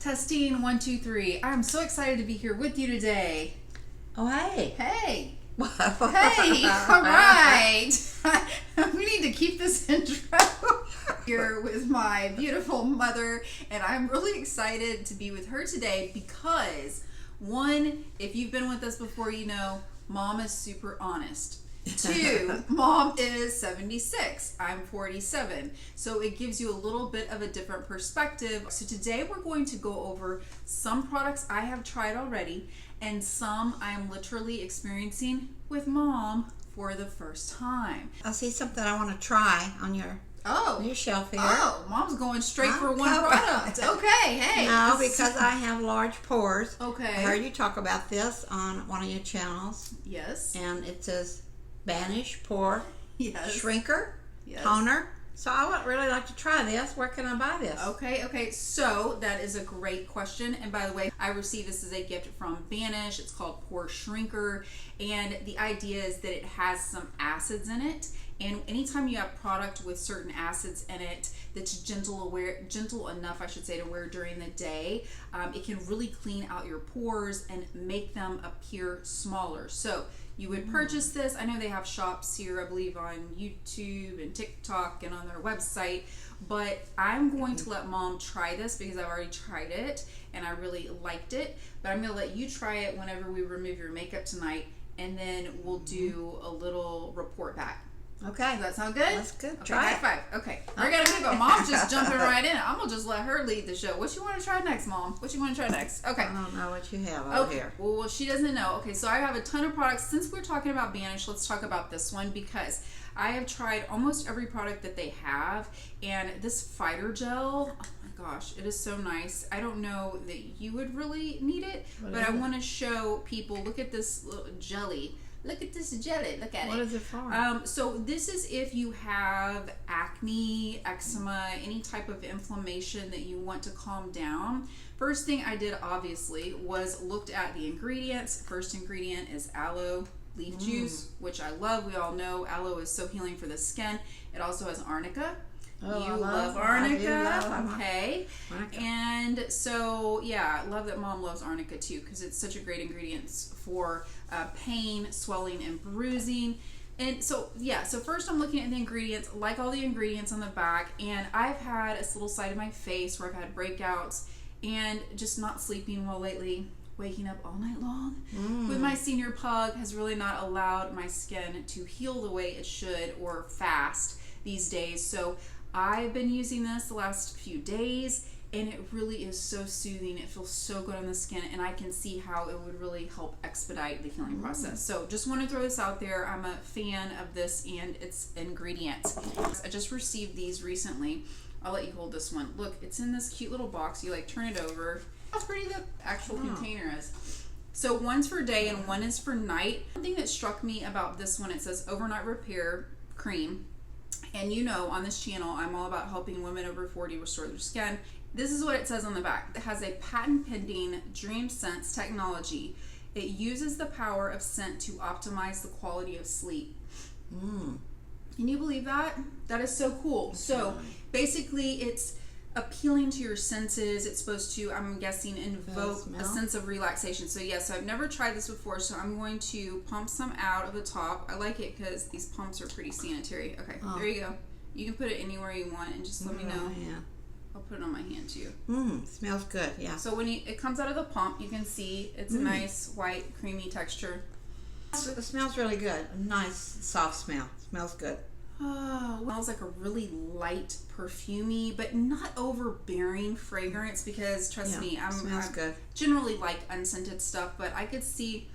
Testing 1, 2, 3. I'm so excited to be here with you today. Oh, hey. Hey. Hey. All right. We need to keep this intro here with my beautiful mother, and I'm really excited to be with her today because, one, if you've been with us before, you know Mom is super honest. 2, Mom is 76. I'm 47. So it gives you a little bit of a different perspective. So today we're going to go over some products I have tried already and some I'm literally experiencing with Mom for the first time. I see something I want to try on your shelf here. Oh, Mom's going straight for one product. Okay, hey. No, because I have large pores. Okay. I heard you talk about this on one of your channels. Yes. And it says Banish, Pore, yes. Shrinker, yes. Toner. So I would really like to try this. Where can I buy this? Okay. So that is a great question. And by the way, I received this as a gift from Banish. It's called Pore Shrinker. And the idea is that it has some acids in it. And anytime you have product with certain acids in it that's gentle enough, I should say, to wear during the day, it can really clean out your pores and make them appear smaller. So you would purchase this. I know they have shops here, I believe, on YouTube and TikTok and on their website. But I'm going to let Mom try this because I've already tried it and I really liked it. But I'm going to let you try it whenever we remove your makeup tonight, and then we'll do a little report back. Okay. Does that sound good? That's good. Okay, Try high five. Okay. We're going to go. Mom's just jumping right in. I'm going to just let her lead the show. What you want to try next, Mom? What you want to try next? Okay. I don't know what you have over here. Well, she doesn't know. Okay, so I have a ton of products. Since we're talking about Banish, let's talk about this one because I have tried almost every product that they have. And this fighter gel, oh my gosh, it is so nice. I don't know that you would really need it, but I want to show people, look at this little jelly. Look at this jelly. Look at it. What is it for? So this is if you have acne, eczema, any type of inflammation that you want to calm down. First thing I did, obviously, was looked at the ingredients. First ingredient is aloe leaf juice, which I love. We all know aloe is so healing for the skin. It also has arnica. Oh, you love arnica. Okay. Arnica. And so, yeah, I love that Mom loves arnica too because it's such a great ingredient for pain, swelling, and bruising. And so, yeah, so first I'm looking at the ingredients, like all the ingredients on the back, and I've had this little side of my face where I've had breakouts and just not sleeping well lately. Waking up all night long with my senior pug has really not allowed my skin to heal the way it should or fast these days. So I've been using this the last few days, and it really is so soothing. It feels so good on the skin, and I can see how it would really help expedite the healing process. So just want to throw this out there. I'm a fan of this and its ingredients. I just received these recently. I'll let you hold this one. Look, it's in this cute little box. You like turn it over. How pretty the actual container is. So one's for day and one is for night. One thing that struck me about this one, it says overnight repair cream. And you know, on this channel, I'm all about helping women over 40 restore their skin. This is what it says on the back. It has a patent-pending Dream Sense technology. It uses the power of scent to optimize the quality of sleep. Can you believe that? That is so cool. So basically, it's appealing to your senses. It's supposed to, I'm guessing, invoke a sense of relaxation. So yes, I've never tried this before, so I'm going to pump some out of the top. I like it because these pumps are pretty sanitary. Okay, there you go. You can put it anywhere you want and just let me know. Yeah. I'll put it on my hand too. Smells good, yeah. So when it comes out of the pump, you can see it's a nice white creamy texture. It smells really good. A nice soft smell. Smells good. Oh, it smells like a really light, perfumey, but not overbearing fragrance because, trust me, I generally like unscented stuff, but I could see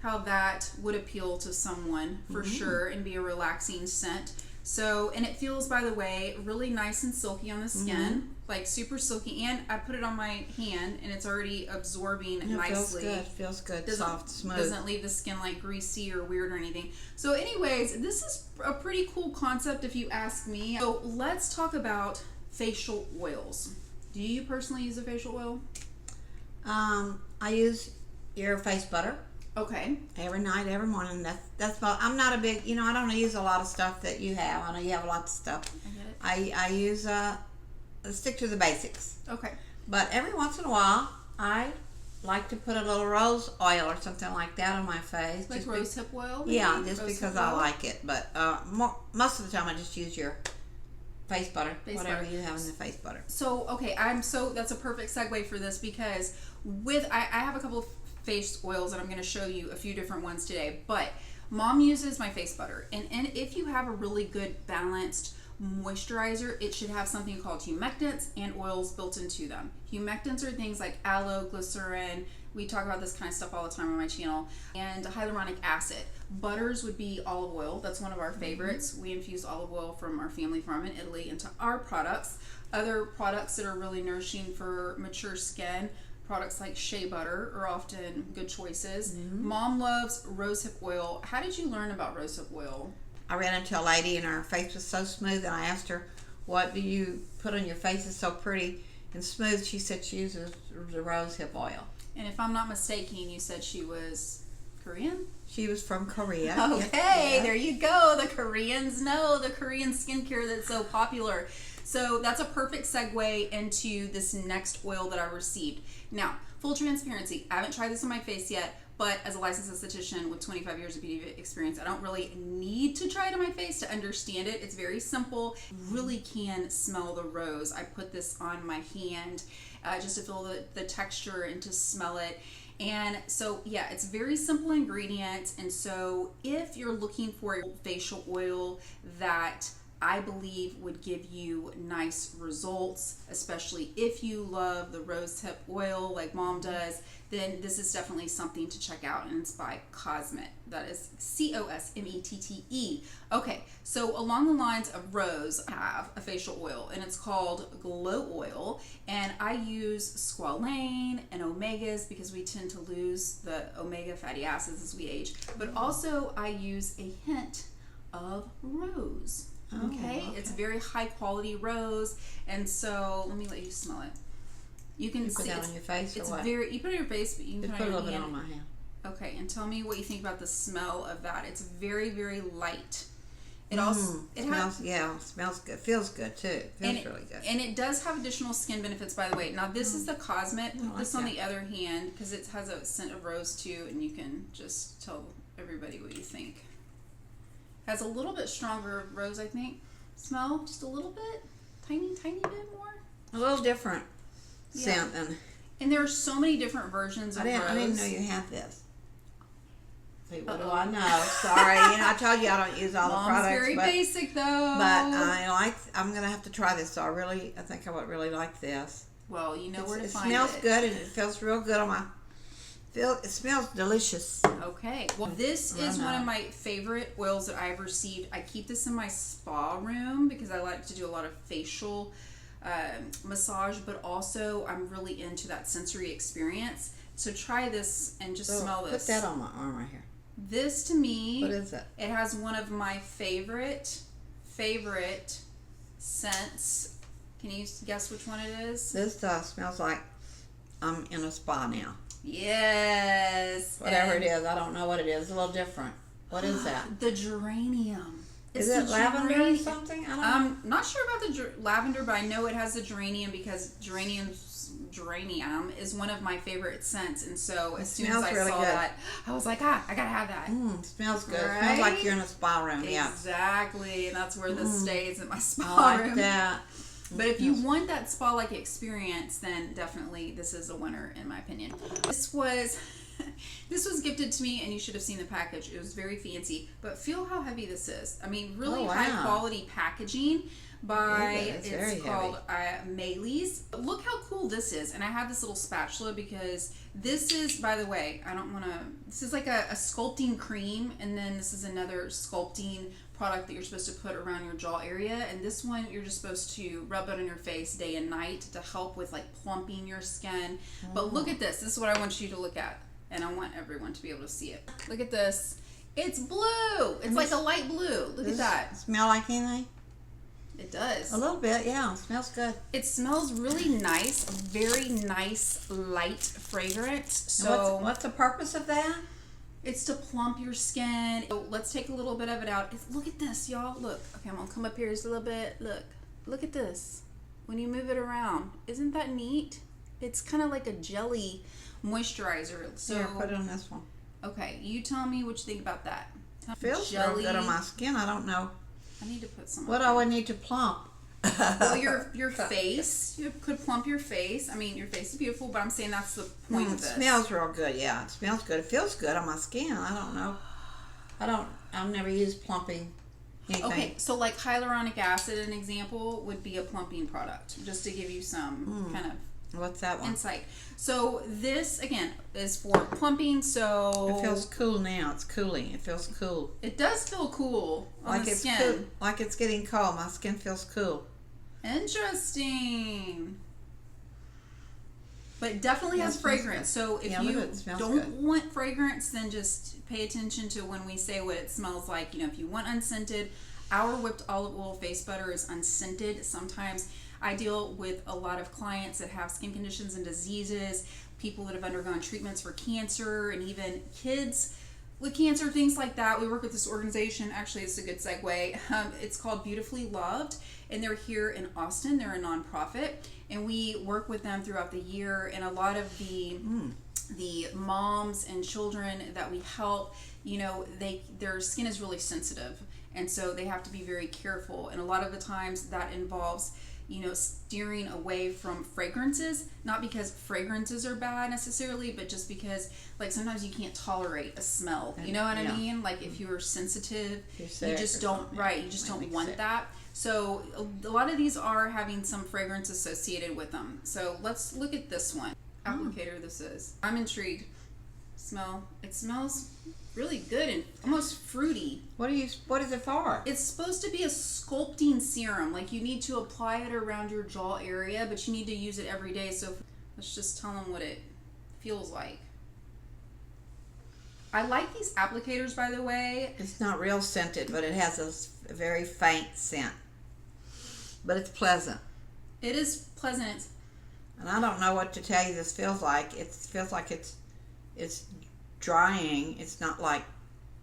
how that would appeal to someone for sure and be a relaxing scent. So, and it feels, by the way, really nice and silky on the skin, like super silky. And I put it on my hand, and it's already absorbing nicely. Feels good. Soft, smooth. Doesn't leave the skin like greasy or weird or anything. So, anyways, this is a pretty cool concept if you ask me. So, let's talk about facial oils. Do you personally use a facial oil? I use your face butter. Okay. Every night, every morning. That's about. I'm not a big. I don't use a lot of stuff that you have. I know you have a lot of stuff. I get it. I use stick to the basics. Okay. But every once in a while, I like to put a little rose oil or something like that on my face. Like rosehip oil? Yeah, just because I like it. But most of the time I just use your face butter, whatever you have in the face butter. So, okay, that's a perfect segue for this because I have a couple of face oils and I'm going to show you a few different ones today. But Mom uses my face butter. And if you have a really good balanced moisturizer, it should have something called humectants and oils built into them. Humectants are things like aloe, glycerin. We talk about this kind of stuff all the time on my channel. And hyaluronic acid. Butters would be olive oil. That's one of our favorites. We infuse olive oil from our family farm in Italy into our products. Other products that are really nourishing for mature skin, products like shea butter are often good choices. Mom loves rosehip oil. How did you learn about rosehip oil? I ran into a lady and her face was so smooth, and I asked her, what do you put on your face? It's so pretty and smooth. She said she uses the rosehip oil. And if I'm not mistaken, you said she was Korean? She was from Korea. Okay, there you go. The Koreans know the Korean skincare that's so popular. So that's a perfect segue into this next oil that I received. Now, full transparency, I haven't tried this on my face yet, but as a licensed esthetician with 25 years of beauty experience, I don't really need to try it on my face to understand it. It's very simple. Really can smell the rose. I put this on my hand just to feel the texture and to smell it. And so, yeah, it's very simple ingredients. And so if you're looking for a facial oil that I believe would give you nice results, especially if you love the rosehip oil like Mom does, then this is definitely something to check out, and it's by Cosmet. That is COSMETTE. Okay, so along the lines of rose, I have a facial oil, and it's called Glow Oil, and I use squalane and omegas because we tend to lose the omega fatty acids as we age, but also I use a hint of rose. Okay, it's very high quality rose, and so let me let you smell it. You can put that on your face, it's or what? you put it on your face, but you can put a little bit on my hand. Okay, and tell me what you think about the smell of that. It's very, very light. It also smells good. Feels good too. Feels really good. And it does have additional skin benefits, by the way. Now this is the Cosmet. Put this on the other hand because it has a scent of rose too, and you can just tell everybody what you think. Has a little bit stronger rose, I think. Smell just a little bit, tiny bit more. A little different scent than. And there are so many different versions of rose. I didn't know you had this. See, what do I know? Sorry, I told you I don't use all the products. Very basic though. But I'm gonna have to try this. So I think I would really like this. Well, you know where to find it. It smells good and it feels real good on my. It smells delicious. Okay. Well, this is one of my favorite oils that I've received. I keep this in my spa room because I like to do a lot of facial massage, but also I'm really into that sensory experience. So try this and just smell this. Put that on my arm right here. This to me, what is it? It has one of my favorite scents. Can you guess which one it is? This smells like I'm in a spa now. Yes. Whatever it is, I don't know what it is. It's a little different. What is that? The geranium. Is it lavender or something? I don't know. I'm not sure about the lavender, but I know it has the geranium because geranium is one of my favorite scents. And so as soon as I saw that, I was like, I gotta have that. Smells good. Right? Smells like you're in a spa room. Exactly. And that's where this stays in my spa I like room. that. But if you want that spa-like experience, then definitely this is a winner in my opinion. This was gifted to me, and you should have seen the package. It was very fancy, but feel how heavy this is. I mean, really high quality packaging by, it's called Maelys. Look how cool this is. And I have this little spatula because this is, by the way, this is like a sculpting cream, and then this is another sculpting product that you're supposed to put around your jaw area, and this one you're just supposed to rub it on your face day and night to help with like plumping your skin. But look at this. This is what I want you to look at, and I want everyone to be able to see it. Look at this. It's blue. It's like a light blue. Look at that. Smell like anything? It does. A little bit, yeah. It smells good. It smells really nice. A very nice light fragrance. So what's the purpose of that? It's to plump your skin. So let's take a little bit of it out. Look at this, y'all. Look. Okay, I'm going to come up here just a little bit. Look at this. When you move it around. Isn't that neat? It's kind of like a jelly moisturizer. So here, put it on this one. Okay, you tell me what you think about that. Feels real good on my skin. I don't know. I need to put some. What do I need to plump? Well, your face. You could plump your face. I mean, your face is beautiful, but I'm saying that's the point of this. It smells real good. Yeah, it smells good. It feels good on my skin. I don't know. I've never used plumping anything. Okay, so like hyaluronic acid, an example, would be a plumping product, just to give you some kind of what's that one? Insight. So this again is for plumping. So it feels cool now. It's cooling. It feels cool. It does feel cool on the skin. Cool, like it's getting cold. My skin feels cool. Interesting. But it definitely has fragrance. So if you don't want fragrance, then just pay attention to when we say what it smells like. You know, if you want unscented, our whipped olive oil face butter is unscented. Sometimes I deal with a lot of clients that have skin conditions and diseases, people that have undergone treatments for cancer, and even kids with cancer, things like that. We work with this organization. Actually, it's a good segue. It's called Beautifully Loved, and they're here in Austin. They're a nonprofit, and we work with them throughout the year. And a lot of the moms and children that we help, you know, their skin is really sensitive, and so they have to be very careful. And a lot of the times that involves, you know, steering away from fragrances, not because fragrances are bad necessarily, but just because, like, sometimes you can't tolerate a smell. You know what I mean? Like, if you're sensitive, you just don't, you just don't want that. So a lot of these are having some fragrance associated with them. So let's look at this one. Applicator this is. I'm intrigued. It smells really good and almost fruity. What is it for? It's supposed to be a sculpting serum. Like, you need to apply it around your jaw area, but you need to use it every day. So let's just tell them what it feels like. I like these applicators, by the way. It's not real scented, but it has a very faint scent. But it's pleasant. It is pleasant. And I don't know what to tell you this feels like. It feels like it's drying. It's not like...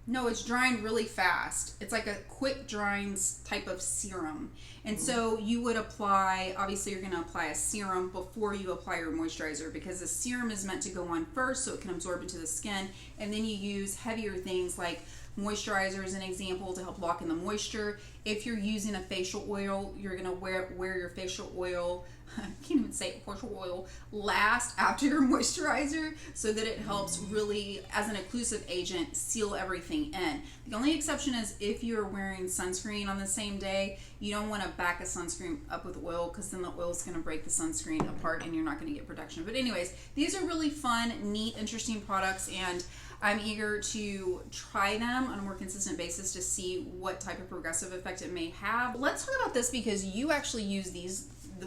No, it's drying really fast. It's like a quick drying type of serum. And so you would apply, obviously you're going to apply a serum before you apply your moisturizer, because the serum is meant to go on first so it can absorb into the skin. And then you use heavier things like moisturizer as an example to help lock in the moisture. If you're using a facial oil, you're going to wear your facial oil, I can't even say facial oil, last after your moisturizer, so that it helps really, as an occlusive agent, seal everything in. The only exception is if you're wearing sunscreen on the same day. You don't want to back a sunscreen up with oil, because then the oil is going to break the sunscreen apart and you're not going to get protection. But anyways, these are really fun, neat, interesting products, and I'm eager to try them on a more consistent basis to see what type of progressive effect it may have. Let's talk about this, because you actually used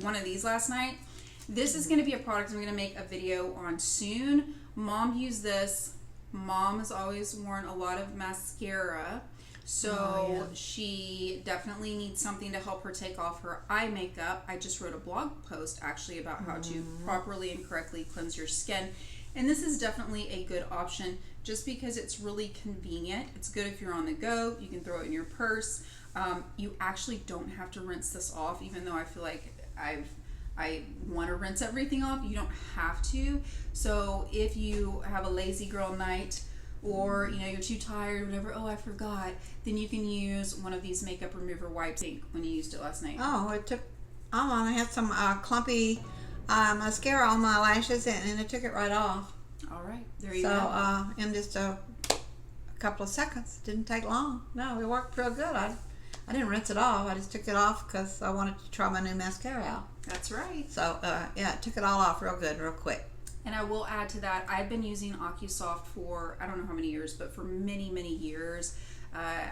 one of these last night. This is going to be a product I'm going to make a video on soon. Mom used this. Mom has always worn a lot of mascara, so she definitely needs something to help her take off her eye makeup. I just wrote a blog post actually about how to properly and correctly cleanse your skin, and this is definitely a good option just because it's really convenient. It's good if you're on the go. You can throw it in your purse. You actually don't have to rinse this off, even though I feel like I want to rinse everything off. You don't have to. So if you have a lazy girl night, or you're too tired, whatever, I forgot, then you can use one of these makeup remover wipes when you used it last night. I had some clumpy mascara on my lashes, and it took it right off. All right, there you go. So in just a couple of seconds, didn't take long. No, it worked real good. I didn't rinse it off. I just took it off because I wanted to try my new mascara out. That's right. So it took it all off real good, real quick. And I will add to that, I've been using OcuSoft for, I don't know how many years, but for many, many years.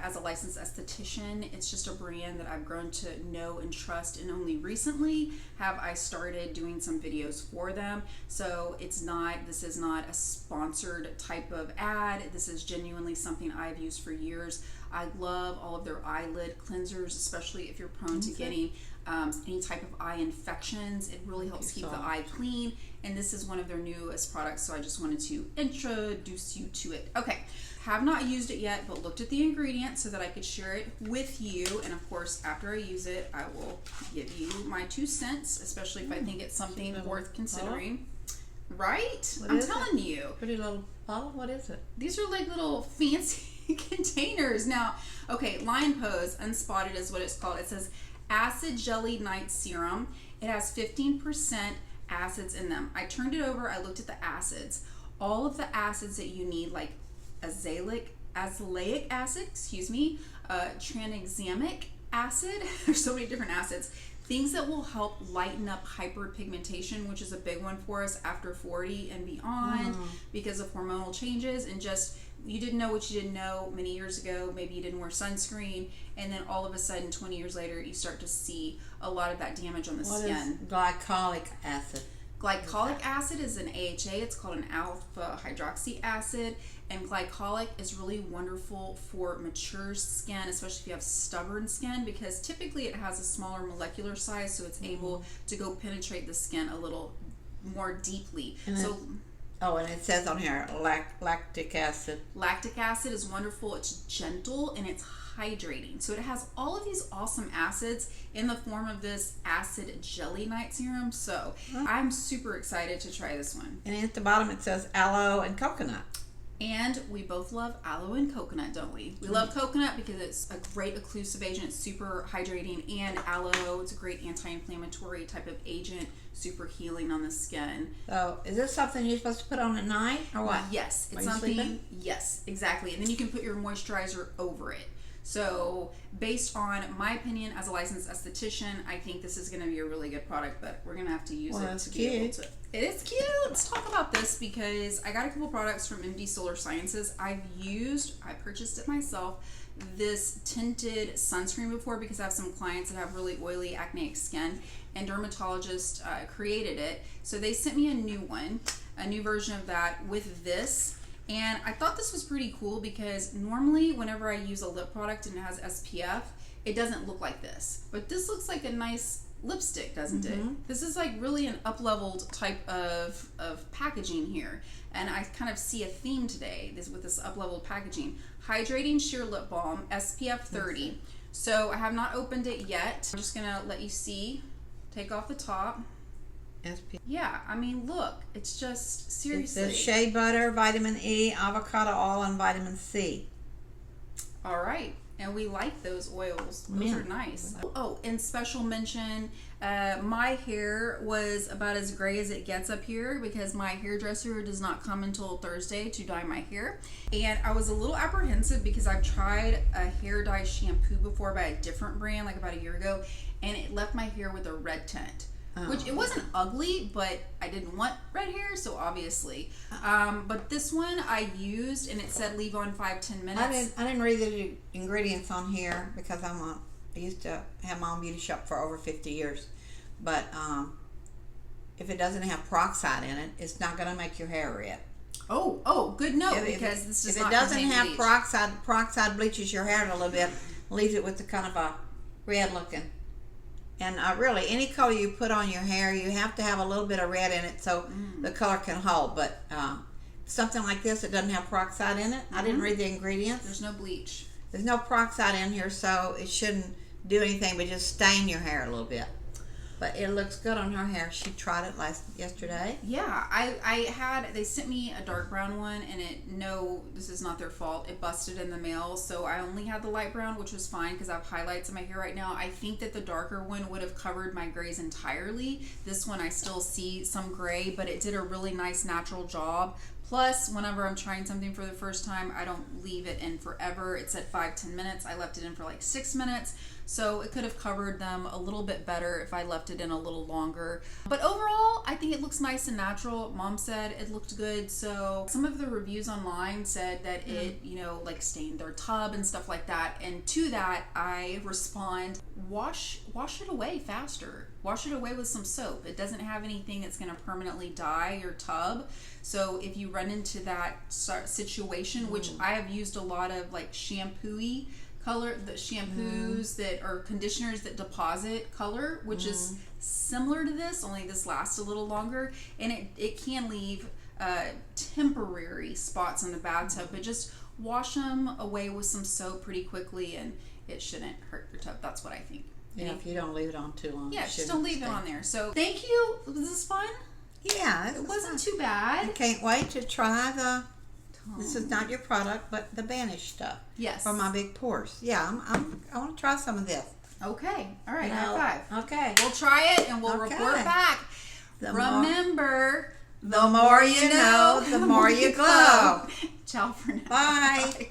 As a licensed esthetician, it's just a brand that I've grown to know and trust, and only recently have I started doing some videos for them. So this is not a sponsored type of ad. This is genuinely something I've used for years. I love all of their eyelid cleansers, especially if you're prone to getting any type of eye infections. It really helps keep the eye clean, and this is one of their newest products, so I just wanted to introduce you to it. Okay, have not used it yet, but looked at the ingredients so that I could share it with you, and of course after I use it I will give you my 2 cents, especially if I think it's something worth considering. Right? I'm telling you. Pretty little bottle. What is it? These are like little fancy containers. Now, okay, Line Pose Unspotted is what it's called. It says Acid Jelly Night Serum. It has 15% acids in them. I turned it over. I looked at the acids. All of the acids that you need, like azelaic acid, tranexamic acid. There's so many different acids. Things that will help lighten up hyperpigmentation, which is a big one for us after 40 and beyond because of hormonal changes, and just you didn't know what you didn't know many years ago. Maybe you didn't wear sunscreen, and then all of a sudden 20 years later you start to see a lot of that damage on the skin. What is glycolic acid? Glycolic acid is an AHA. It's called an alpha hydroxy acid, and glycolic is really wonderful for mature skin, especially if you have stubborn skin, because typically it has a smaller molecular size, so it's able to go penetrate the skin a little more deeply. And it says on here lactic acid. Lactic acid is wonderful. It's gentle and it's hydrating. So it has all of these awesome acids in the form of this acid jelly night serum. So I'm super excited to try this one. And at the bottom it says aloe and coconut. And we both love aloe and coconut, don't we? We love coconut because it's a great occlusive agent. It's super hydrating. And aloe, it's a great anti-inflammatory type of agent, super healing on the skin. So is this something you're supposed to put on at night or what? Yes. It's Are you something. sleeping? Yes, exactly. And then you can put your moisturizer over it. So based on my opinion as a licensed esthetician, I think this is going to be a really good product, but we're going to have to use it to be able to. It is cute. Let's talk about this because I got a couple products from MD Solar Sciences. I purchased it myself, this tinted sunscreen before because I have some clients that have really oily acneic skin, and dermatologist created it. So they sent me a new one, a new version of that with this. And I thought this was pretty cool because normally whenever I use a lip product and it has SPF, it doesn't look like this. But this looks like a nice lipstick, doesn't it? This is like really an up-leveled type of packaging here. And I kind of see a theme today with this up-leveled packaging. Hydrating Sheer Lip Balm, SPF 30. So I have not opened it yet. I'm just going to let you see. Take off the top. Yeah, I mean, look, it's just seriously. It says shea butter, vitamin E, avocado oil, and vitamin C. All right, and we like those oils. Those are nice. Oh, and special mention, my hair was about as gray as it gets up here because my hairdresser does not come until Thursday to dye my hair. And I was a little apprehensive because I've tried a hair dye shampoo before by a different brand like about a year ago, and it left my hair with a red tint. Which it wasn't ugly, but I didn't want red hair, so obviously. But this one I used, and it said leave on 5-10 minutes. I didn't read the ingredients on here because I used to have my own beauty shop for over 50 years. But if it doesn't have peroxide in it, it's not going to make your hair red. Oh, good note, because this does not contain bleach. If it doesn't have peroxide bleaches your hair a little bit, leaves it with the kind of a red looking. And really, any color you put on your hair, you have to have a little bit of red in it so the color can hold. But something like this, it doesn't have peroxide in it. I didn't read the ingredients. There's no bleach. There's no peroxide in here, so it shouldn't do anything but just stain your hair a little bit. But it looks good on her hair. She tried it yesterday. Yeah, they sent me a dark brown one, and this is not their fault. It busted in the mail, so I only had the light brown, which was fine because I have highlights in my hair right now. I think that the darker one would have covered my grays entirely. This one I still see some gray, but it did a really nice natural job. Plus, whenever I'm trying something for the first time, I don't leave it in forever. It said 5-10 minutes. I left it in for like 6 minutes. So it could have covered them a little bit better if I left it in a little longer. But overall, I think it looks nice and natural. Mom said it looked good. So some of the reviews online said that it, like stained their tub and stuff like that. And to that, I respond, wash it away faster. Wash it away with some soap. It doesn't have anything that's going to permanently dye your tub. So if you run into that situation, which I have used a lot of like shampoo-y color, the shampoos that or conditioners that deposit color, which is similar to this, only this lasts a little longer, and it can leave temporary spots in the bathtub, but just wash them away with some soap pretty quickly, and it shouldn't hurt your tub. That's what I think. Yeah, if you don't leave it on too long. Yeah, just don't leave it on there. So thank you. Was this fun? Yeah, it wasn't too bad. I can't wait to try this is not your product, but the Banish stuff. Yes. For my big pores. Yeah, I want to try some of this. Okay. All right. High five. Okay. We'll try it and we'll report back. Remember, the more you know, the more you glow. Ciao for now. Bye.